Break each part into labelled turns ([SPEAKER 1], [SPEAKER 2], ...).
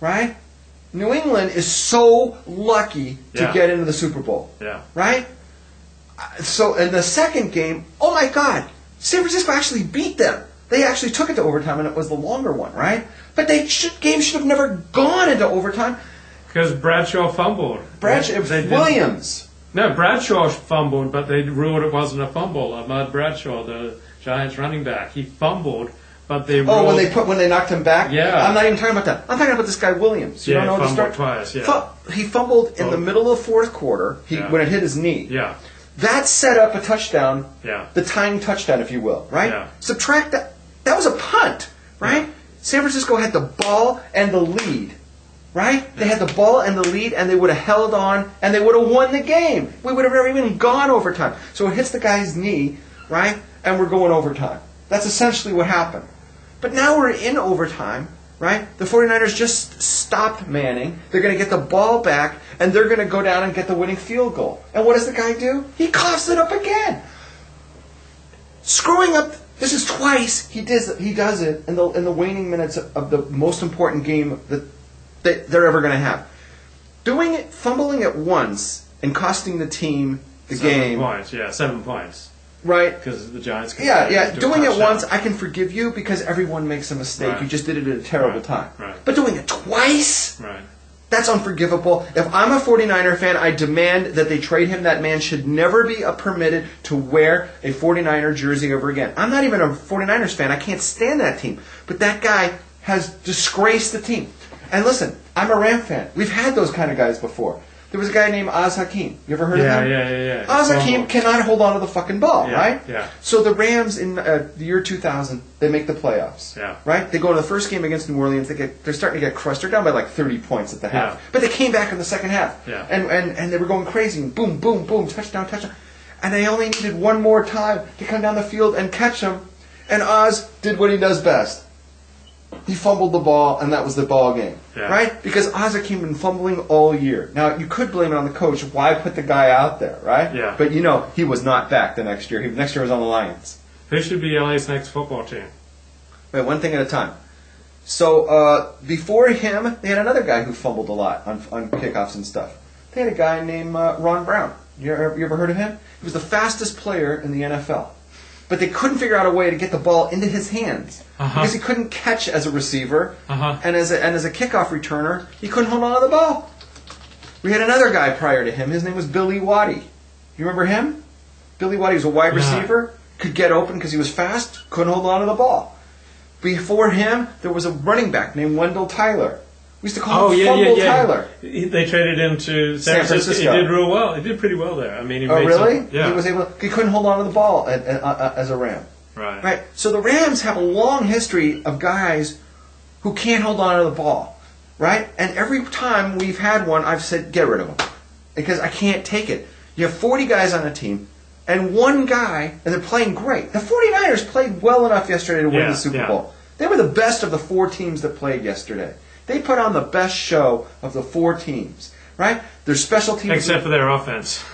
[SPEAKER 1] right? New England is so lucky to get into the Super Bowl, right? So in the second game, oh my God, San Francisco actually beat them. They actually took it to overtime, and it was the longer one, right? But game should have never gone into overtime.
[SPEAKER 2] Because Bradshaw fumbled.
[SPEAKER 1] Williams.
[SPEAKER 2] No, Bradshaw fumbled, but they ruled it wasn't a fumble. Ahmad Bradshaw, the Giants running back, he fumbled, but they ruled...
[SPEAKER 1] Oh, when they knocked him back?
[SPEAKER 2] Yeah.
[SPEAKER 1] I'm not even talking about that. I'm talking about this guy Williams. You don't know
[SPEAKER 2] fumbled
[SPEAKER 1] the
[SPEAKER 2] twice,
[SPEAKER 1] He fumbled in the middle of the fourth quarter when it hit his knee.
[SPEAKER 2] Yeah.
[SPEAKER 1] That set up a touchdown,
[SPEAKER 2] Yeah.
[SPEAKER 1] the tying touchdown, if you will, right?
[SPEAKER 2] Yeah.
[SPEAKER 1] Subtract that. That was a punt, right?
[SPEAKER 2] Yeah.
[SPEAKER 1] San Francisco had the ball and the lead, right? They had the ball and the lead, and they would have held on, and they would have won the game. We would have never even gone overtime. So it hits the guy's knee, right? And we're going overtime. That's essentially what happened. But now we're in overtime, right? The 49ers just stopped Manning. They're going to get the ball back, and they're going to go down and get the winning field goal. And what does the guy do? He coughs it up again. Screwing up. This is twice he does it in the waning minutes of the most important game that they're ever going to have. Fumbling it once and costing the team the game.
[SPEAKER 2] 7 points.
[SPEAKER 1] Right.
[SPEAKER 2] Because the Giants...
[SPEAKER 1] Doing it once, I can forgive you because everyone makes a mistake. Right. You just did it at a terrible time.
[SPEAKER 2] Right.
[SPEAKER 1] But doing it twice?
[SPEAKER 2] Right.
[SPEAKER 1] That's unforgivable. If I'm a 49er fan, I demand that they trade him. That man should never be permitted to wear a 49er jersey ever again. I'm not even a 49ers fan. I can't stand that team. But that guy has disgraced the team. And listen, I'm a Ram fan. We've had those kind of guys before. There was a guy named Oz Hakim. You ever heard of him?
[SPEAKER 2] Yeah.
[SPEAKER 1] Oz Hakim cannot hold on to the fucking ball, right?
[SPEAKER 2] Yeah.
[SPEAKER 1] So the Rams in the year 2000, they make the playoffs.
[SPEAKER 2] Yeah.
[SPEAKER 1] Right? They go to the first game against New Orleans. They're starting to get crushed. They're down by like 30 points at the half.
[SPEAKER 2] Yeah.
[SPEAKER 1] But they came back in the second half.
[SPEAKER 2] Yeah.
[SPEAKER 1] And they were going crazy. And boom, boom, boom, touchdown. And they only needed one more time to come down the field and catch him. And Oz did what he does best. He fumbled the ball, and that was the ball game, right? Because Oz Hakim had been fumbling all year. Now, you could blame it on the coach. Why put the guy out there, right?
[SPEAKER 2] Yeah.
[SPEAKER 1] But, he was not back the next year. Next year was on the Lions.
[SPEAKER 2] Who should be LA's next football team?
[SPEAKER 1] Wait, one thing at a time. So, before him, they had another guy who fumbled a lot on kickoffs and stuff. They had a guy named Ron Brown. You ever heard of him? He was the fastest player in the NFL. But they couldn't figure out a way to get the ball into his hands because he couldn't catch as a receiver, and as a kickoff returner, he couldn't hold on to the ball. We had another guy prior to him. His name was Billy Waddy. You remember him? Billy Waddy was a wide receiver, could get open because he was fast, couldn't hold on to the ball. Before him, there was a running back named Wendell Tyler. We used to call him Fumble Tyler.
[SPEAKER 2] They traded him to San Francisco. He did real well. He did pretty well there. I mean, he made
[SPEAKER 1] really?
[SPEAKER 2] Some,
[SPEAKER 1] He couldn't hold on to the ball as a Ram.
[SPEAKER 2] Right.
[SPEAKER 1] So the Rams have a long history of guys who can't hold on to the ball. Right? And every time we've had one, I've said, get rid of him. Because I can't take it. You have 40 guys on a team, and one guy, and they're playing great. The 49ers played well enough yesterday to win the Super Bowl. They were the best of the 4 teams that played yesterday. They put on the best show of the 4 teams, right? Their special teams,
[SPEAKER 2] except for their offense.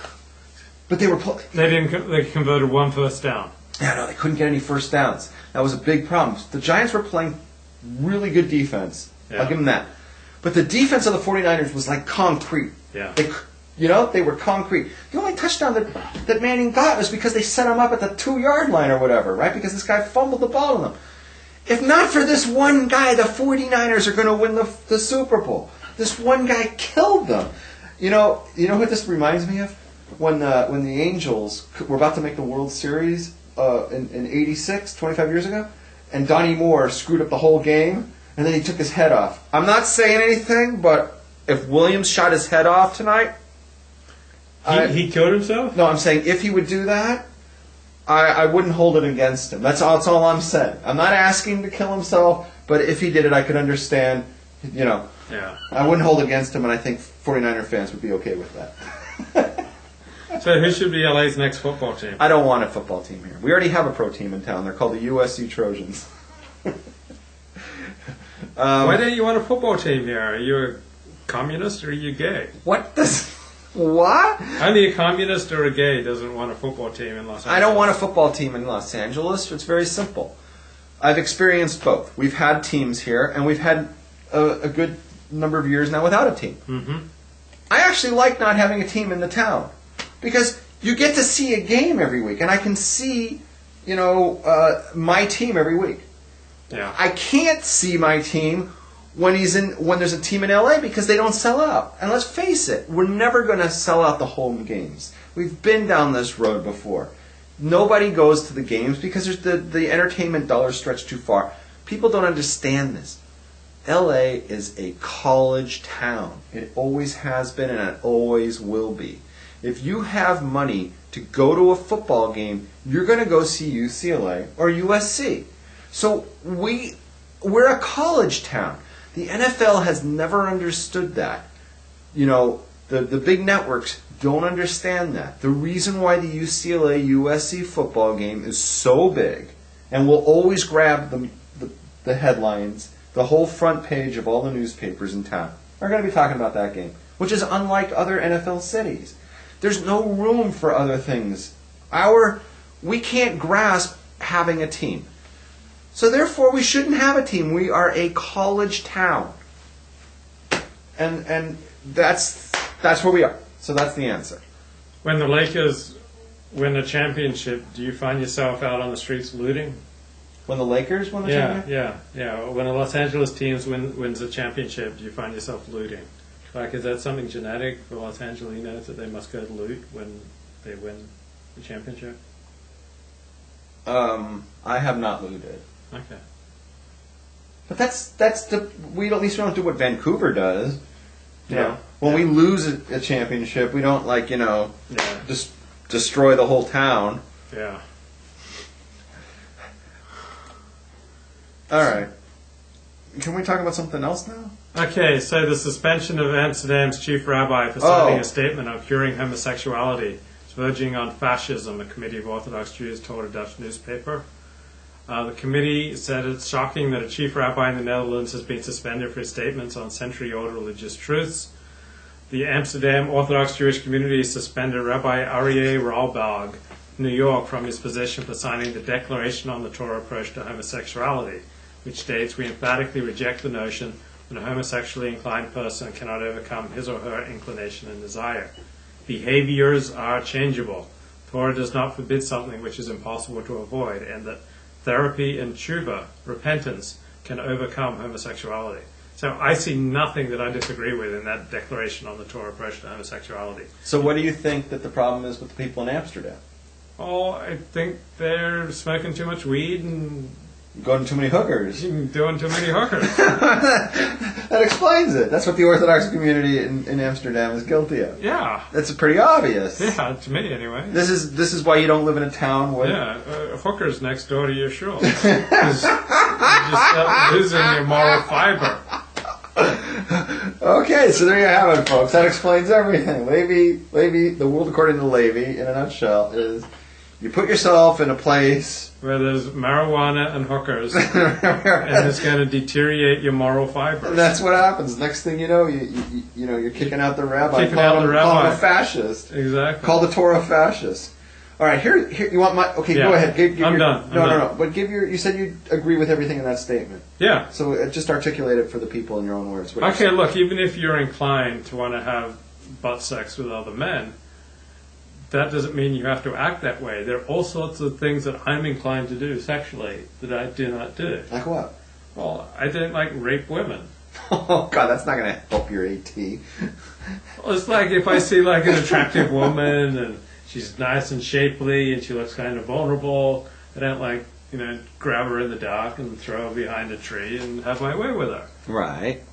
[SPEAKER 1] But they were
[SPEAKER 2] They converted 1 first down.
[SPEAKER 1] Yeah, no, they couldn't get any first downs. That was a big problem. The Giants were playing really good defense. I'll give them that. But the defense of the 49ers was like concrete.
[SPEAKER 2] Yeah.
[SPEAKER 1] They were concrete. The only touchdown that Manning got was because they set him up at the 2-yard line or whatever, right? Because this guy fumbled the ball on them. If not for this one guy, the 49ers are going to win the Super Bowl. This one guy killed them. You know what this reminds me of? When the Angels were about to make the World Series in '86, 25 years ago, and Donnie Moore screwed up the whole game, and then he took his head off. I'm not saying anything, but if Williams shot his head off tonight...
[SPEAKER 2] He killed himself?
[SPEAKER 1] No, I'm saying if he would do that, I wouldn't hold it against him. That's all I'm saying. I'm not asking him to kill himself, but if he did it, I could understand,
[SPEAKER 2] Yeah.
[SPEAKER 1] I wouldn't hold it against him, and I think 49er fans would be okay with that.
[SPEAKER 2] So who should be LA's next football team?
[SPEAKER 1] I don't want a football team here. We already have a pro team in town. They're called the USC Trojans.
[SPEAKER 2] Why don't you want a football team here? Are you a communist or are you gay?
[SPEAKER 1] What?
[SPEAKER 2] Only a communist or a gay doesn't want a football team in Los Angeles.
[SPEAKER 1] I don't want a football team in Los Angeles. It's very simple. I've experienced both. We've had teams here, and we've had a good number of years now without a team.
[SPEAKER 2] Mm-hmm.
[SPEAKER 1] I actually like not having a team in the town because you get to see a game every week, and I can see, my team every week.
[SPEAKER 2] Yeah.
[SPEAKER 1] I can't see my team when there's a team in LA because they don't sell out. And let's face it, we're never going to sell out the home games. We've been down this road before. Nobody goes to the games because the entertainment dollars stretch too far. People don't understand this. LA is a college town. It always has been and it always will be. If you have money to go to a football game, you're going to go see UCLA or USC. So we're a college town. The NFL has never understood that. The big networks don't understand that. The reason why the UCLA USC football game is so big and will always grab the headlines, the whole front page of all the newspapers in town are going to be talking about that game, which is unlike other NFL cities. There's no room for other things. We can't grasp having a team. So therefore, we shouldn't have a team. We are a college town, and that's where we are. So that's the answer.
[SPEAKER 2] When the Lakers win a championship, do you find yourself out on the streets looting?
[SPEAKER 1] When the Lakers win the championship?
[SPEAKER 2] Yeah. When a Los Angeles team wins a championship, do you find yourself looting? Like, is that something genetic for Los Angelinos that they must go to loot when they win the championship?
[SPEAKER 1] I have not looted.
[SPEAKER 2] Okay.
[SPEAKER 1] But at least we don't do what Vancouver does.
[SPEAKER 2] Yeah.
[SPEAKER 1] When we lose a championship, we don't just destroy the whole town.
[SPEAKER 2] Yeah.
[SPEAKER 1] All right. Can we talk about something else now?
[SPEAKER 2] Okay, so the suspension of Amsterdam's chief rabbi for signing a statement on curing homosexuality is verging on fascism, a committee of Orthodox Jews told a Dutch newspaper. The committee said it's shocking that a chief rabbi in the Netherlands has been suspended for his statements on century-old religious truths. The Amsterdam Orthodox Jewish community suspended Rabbi Aryeh Ralbag, New York, from his position for signing the Declaration on the Torah approach to homosexuality, which states, "We emphatically reject the notion that a homosexually inclined person cannot overcome his or her inclination and desire. Behaviors are changeable. Torah does not forbid something which is impossible to avoid, and that therapy and tshuva, repentance, can overcome homosexuality." So I see nothing that I disagree with in that declaration on the Torah approach to homosexuality.
[SPEAKER 1] So what do you think that the problem is with the people in Amsterdam?
[SPEAKER 2] Oh, I think they're smoking too much weed and
[SPEAKER 1] going to too many hookers.
[SPEAKER 2] Doing too many hookers.
[SPEAKER 1] That explains it. That's what the Orthodox community in Amsterdam is guilty of.
[SPEAKER 2] Yeah.
[SPEAKER 1] That's pretty obvious.
[SPEAKER 2] Yeah, to me anyway.
[SPEAKER 1] This is why you don't live in a town with...
[SPEAKER 2] Yeah, hookers next door to your shul. Because you just start losing your moral fiber.
[SPEAKER 1] Okay, so there you have it, folks. That explains everything. Levi, the world according to Levi, in a nutshell, is you put yourself in a place
[SPEAKER 2] where there's marijuana and hookers, and it's going to deteriorate your moral fibers.
[SPEAKER 1] And that's what happens. Next thing you know, you're kicking out the rabbi,
[SPEAKER 2] calling him
[SPEAKER 1] a fascist.
[SPEAKER 2] Exactly.
[SPEAKER 1] Call the Torah fascist. All right, here you want my... Okay,
[SPEAKER 2] yeah.
[SPEAKER 1] Go ahead.
[SPEAKER 2] I'm done.
[SPEAKER 1] No. But you said you agree with everything in that statement.
[SPEAKER 2] Yeah.
[SPEAKER 1] So just articulate it for the people in your own words.
[SPEAKER 2] Okay, look, even if you're inclined to want to have butt sex with other men, that doesn't mean you have to act that way. There are all sorts of things that I'm inclined to do sexually that I do not do.
[SPEAKER 1] Like what?
[SPEAKER 2] Well, I don't rape women.
[SPEAKER 1] Oh, God, that's not going to help your AT.
[SPEAKER 2] Well, it's like if I see an attractive woman and she's nice and shapely and she looks kind of vulnerable, I don't grab her in the dark and throw her behind a tree and have my way with her.
[SPEAKER 1] Right.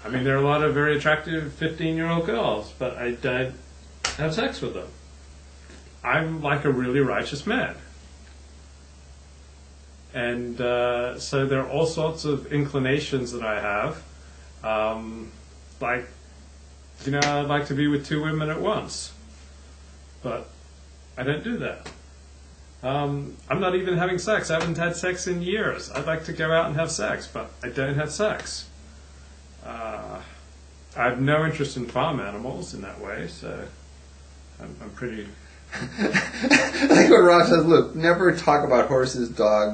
[SPEAKER 2] I mean, there are a lot of very attractive 15-year-old girls, but I don't have sex with them. I'm like a really righteous man. And so there are all sorts of inclinations that I have. I'd like to be with two women at once. But I don't do that. I'm not even having sex. I haven't had sex in years. I'd like to go out and have sex, but I don't have sex. I have no interest in farm animals in that way, so I'm pretty...
[SPEAKER 1] I think what Rob says, look, never talk about horses, dogs,